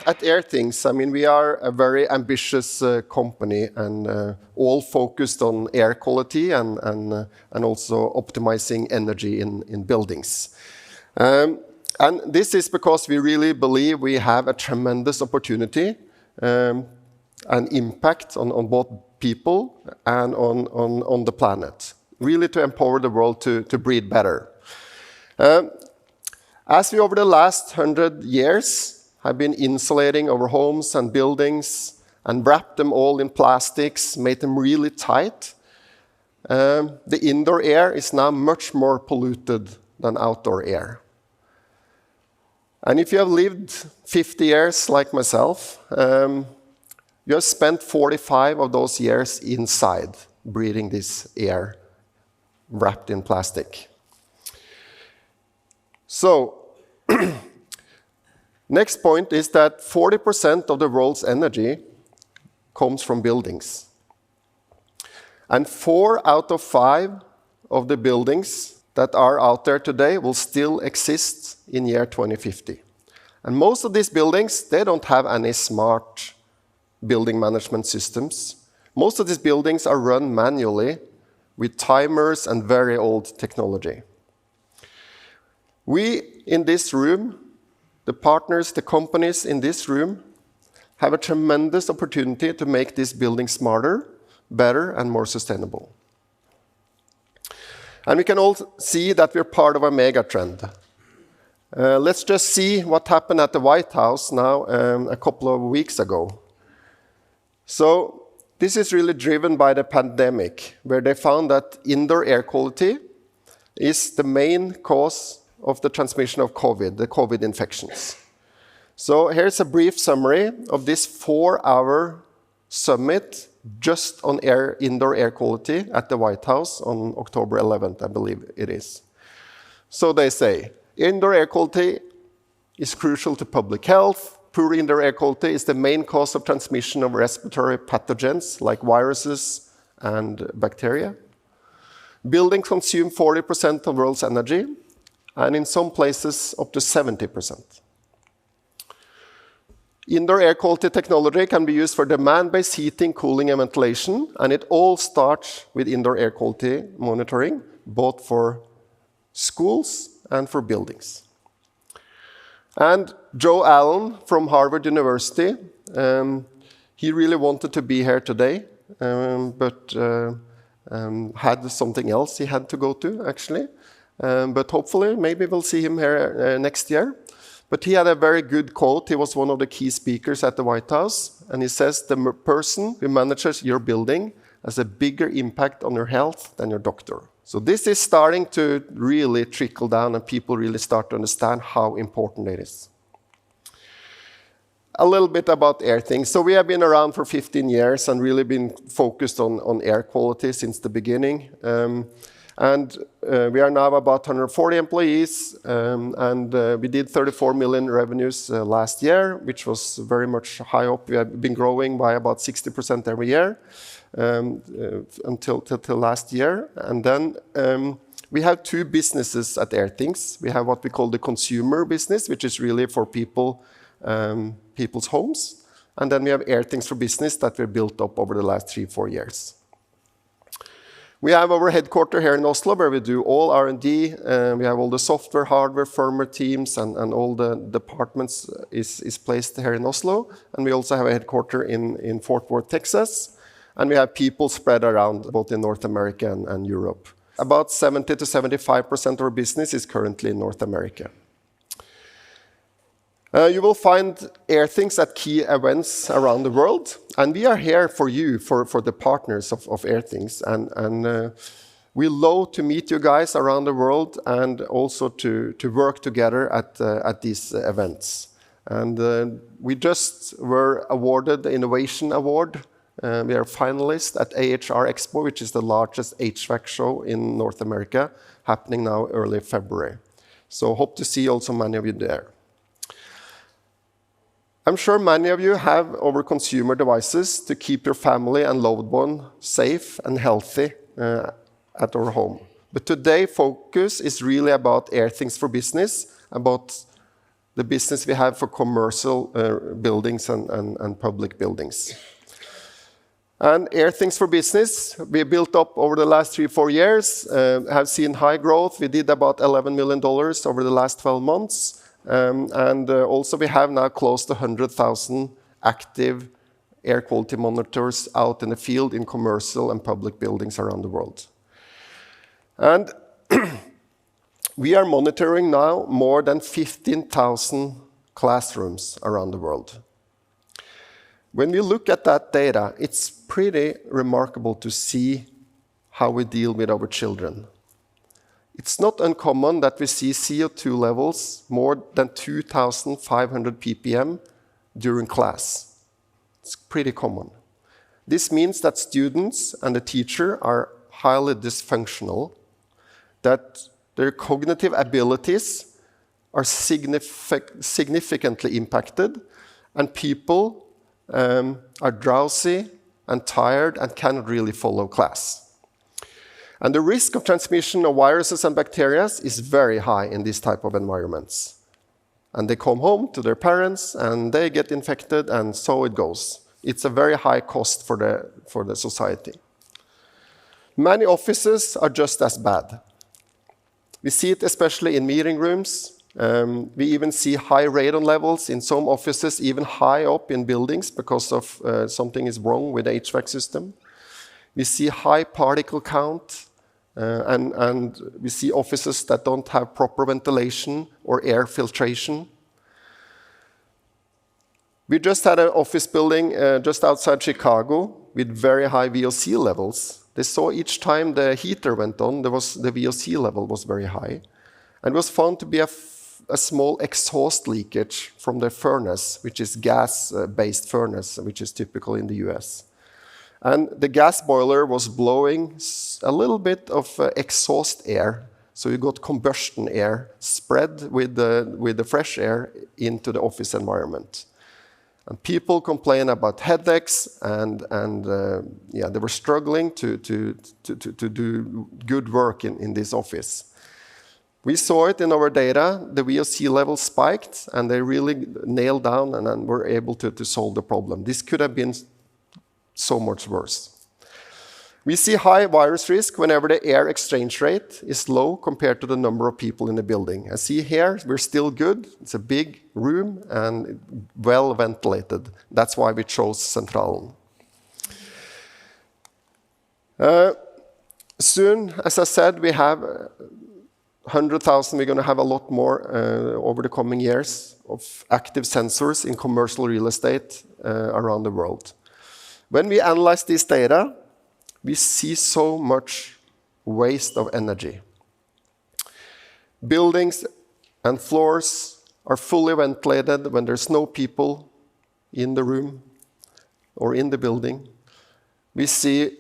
At Airthings, I mean, we are a very ambitious company and all focused on air quality and also optimizing energy in buildings. And this is because we really believe we have a tremendous opportunity and impact on both people and on the planet, really to empower the world to breathe better. As we over the last 100 years have been insulating our homes and buildings and wrapped them all in plastics, made them really tight, the indoor air is now much more polluted than outdoor air. And if you have lived 50 years like myself, you have spent 45 of those years inside, breathing this air wrapped in plastic. So, next point is that 40% of the world's energy comes from buildings. And 4 out of 5 of the buildings that are out there today will still exist in year 2050. And most of these buildings, they don't have any smart building management systems. Most of these buildings are run manually with timers and very old technology. We in this room, the partners, the companies in this room, have a tremendous opportunity to make this building smarter, better, and more sustainable. And we can all see that we're part of a mega trend. Let's just see what happened at the White House now a couple of weeks ago. So this is really driven by the pandemic, where they found that indoor air quality is the main cause of the transmission of COVID, the COVID infections. So here's a brief summary of this 4-hour summit just on indoor air quality at the White House on October 11th, I believe it is. So they say, indoor air quality is crucial to public health. Poor indoor air quality is the main cause of transmission of respiratory pathogens like viruses and bacteria. Buildings consume 40% of the world's energy, and in some places up to 70%. Indoor air quality technology can be used for demand-based heating, cooling, and ventilation, and it all starts with indoor air quality monitoring, both for schools and for buildings. And Joe Allen from Harvard University, he really wanted to be here today, but had something else he had to go to, actually. But hopefully, maybe we'll see him here next year. But he had a very good quote. He was one of the key speakers at the White House. And he says, the person who manages your building has a bigger impact on your health than your doctor. So this is starting to really trickle down, and people really start to understand how important it is. A little bit about Airthings. So we have been around for 15 years and really been focused on air quality since the beginning. We are now about 140 employees, and we did 34 million revenues last year, which was very much high up. We have been growing by about 60% every year until last year. And then we have 2 businesses at Airthings. We have what we call the consumer business, which is really for people's homes. And then we have Airthings for business that we built up over the last 3-4 years. We have our headquarters here in Oslo, where we do all R&D. We have all the software, hardware, firmware teams, and all the departments is placed here in Oslo. And we also have a headquarters in Fort Worth, Texas. And we have people spread around both in North America and Europe. About 70 to 75% of our business is currently in North America. You will find Airthings at key events around the world, and we are here for you, for the partners of Airthings, and we love to meet you guys around the world and also to work together at these events. And we just were awarded the Innovation Award. We are finalists at AHR Expo, which is the largest HVAC show in North America, happening now early February. So hope to see also many of you there. I'm sure many of you have our consumer devices to keep your family and loved one safe and healthy at our home. But today, focus is really about Airthings for business, about the business we have for commercial buildings and public buildings. And Airthings for Business, we built up over the last 3-4 years, have seen high growth. We did about $11 million over the last 12 months. Also we have now close to 100,000 active air quality monitors out in the field in commercial and public buildings around the world. And we are monitoring now more than 15,000 classrooms around the world. When we look at that data, it's pretty remarkable to see how we deal with our children. It's not uncommon that we see CO2 levels more than 2,500 ppm during class. It's pretty common. This means that students and the teacher are highly dysfunctional, that their cognitive abilities are significantly impacted, and people are drowsy and tired and cannot really follow class. And the risk of transmission of viruses and bacteria is very high in these type of environments. And they come home to their parents and they get infected, and so it goes. It's a very high cost for the society. Many offices are just as bad. We see it especially in meeting rooms. We even see high radon levels in some offices, even high up in buildings, because of something is wrong with the HVAC system. We see high particle count, and we see offices that don't have proper ventilation or air filtration. We just had an office building just outside Chicago with very high VOC levels. They saw each time the heater went on, the VOC level was very high. And it was found to be a small exhaust leakage from the furnace, which is gas-based furnace, which is typical in the US. And the gas boiler was blowing a little bit of exhaust air, so you got combustion air spread with the fresh air into the office environment. And people complain about headaches, and they were struggling to do good work in this office. We saw it in our data. The VOC level spiked, and they really nailed down and were able to solve the problem. This could have been so much worse. We see high virus risk whenever the air exchange rate is low compared to the number of people in the building. I see here, we're still good. It's a big room and well ventilated. That's why we chose Centralen. Soon, as I said, we have 100,000. We're going to have a lot more over the coming years of active sensors in commercial real estate around the world. When we analyze this data, we see so much waste of energy. Buildings and floors are fully ventilated when there's no people in the room or in the building. We see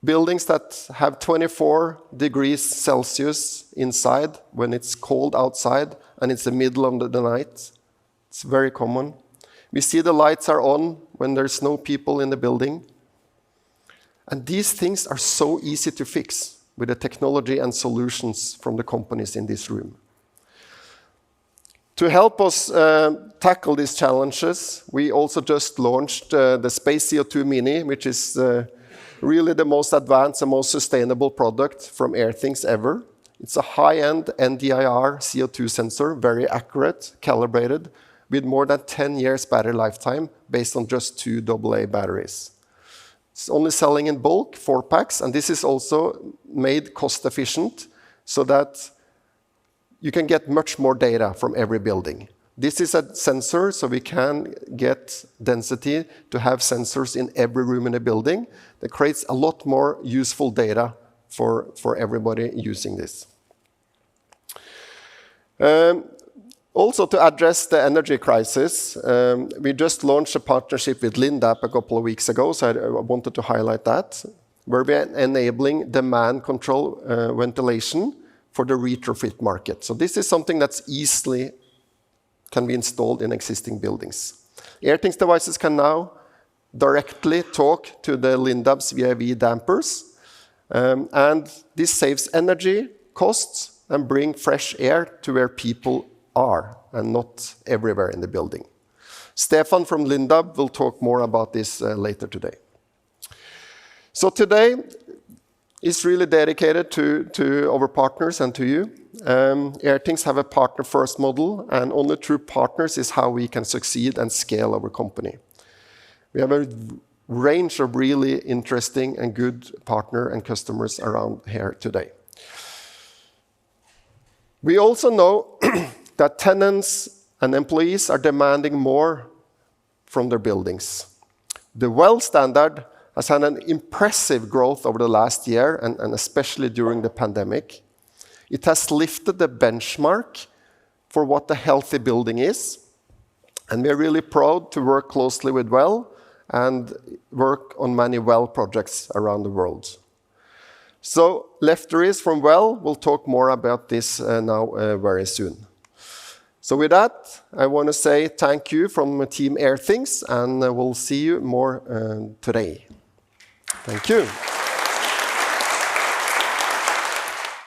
buildings that have 24 degrees Celsius inside when it's cold outside and it's the middle of the night. It's very common. We see the lights are on when there's no people in the building. And these things are so easy to fix with the technology and solutions from the companies in this room. To help us tackle these challenges, we also just launched the Space CO2 Mini, which is really the most advanced and most sustainable product from Airthings ever. It's a high-end NDIR CO2 sensor, very accurate, calibrated, with more than 10 years battery lifetime based on just 2 AA batteries. It's only selling in bulk, 4 packs, and this is also made cost-efficient so that you can get much more data from every building. This is a sensor, so we can get density to have sensors in every room in a building. That creates a lot more useful data for everybody using this. Also, to address the energy crisis, we just launched a partnership with Lindab a couple of weeks ago, so I wanted to highlight that, where we're enabling demand control ventilation for the retrofit market. So this is something that's easily can be installed in existing buildings. Airthings devices can now directly talk to the Lindab's VIV dampers, and this saves energy costs and bring fresh air to where people are and not everywhere in the building. Stefan from Lindab will talk more about this later today. So today is really dedicated to our partners and to you. Airthings have a partner-first model, and only through partners is how we can succeed and scale our company. We have a range of really interesting and good partner and customers around here today. We also know that tenants and employees are demanding more from their buildings. The WELL standard has had an impressive growth over the last year, and especially during the pandemic. It has lifted the benchmark for what a healthy building is, and we're really proud to work closely with WELL and work on many WELL projects around the world. So Lefteris from WELL will talk more about this now very soon. So with that, I want to say thank you from Team Airthings, and we'll see you more today. Thank you.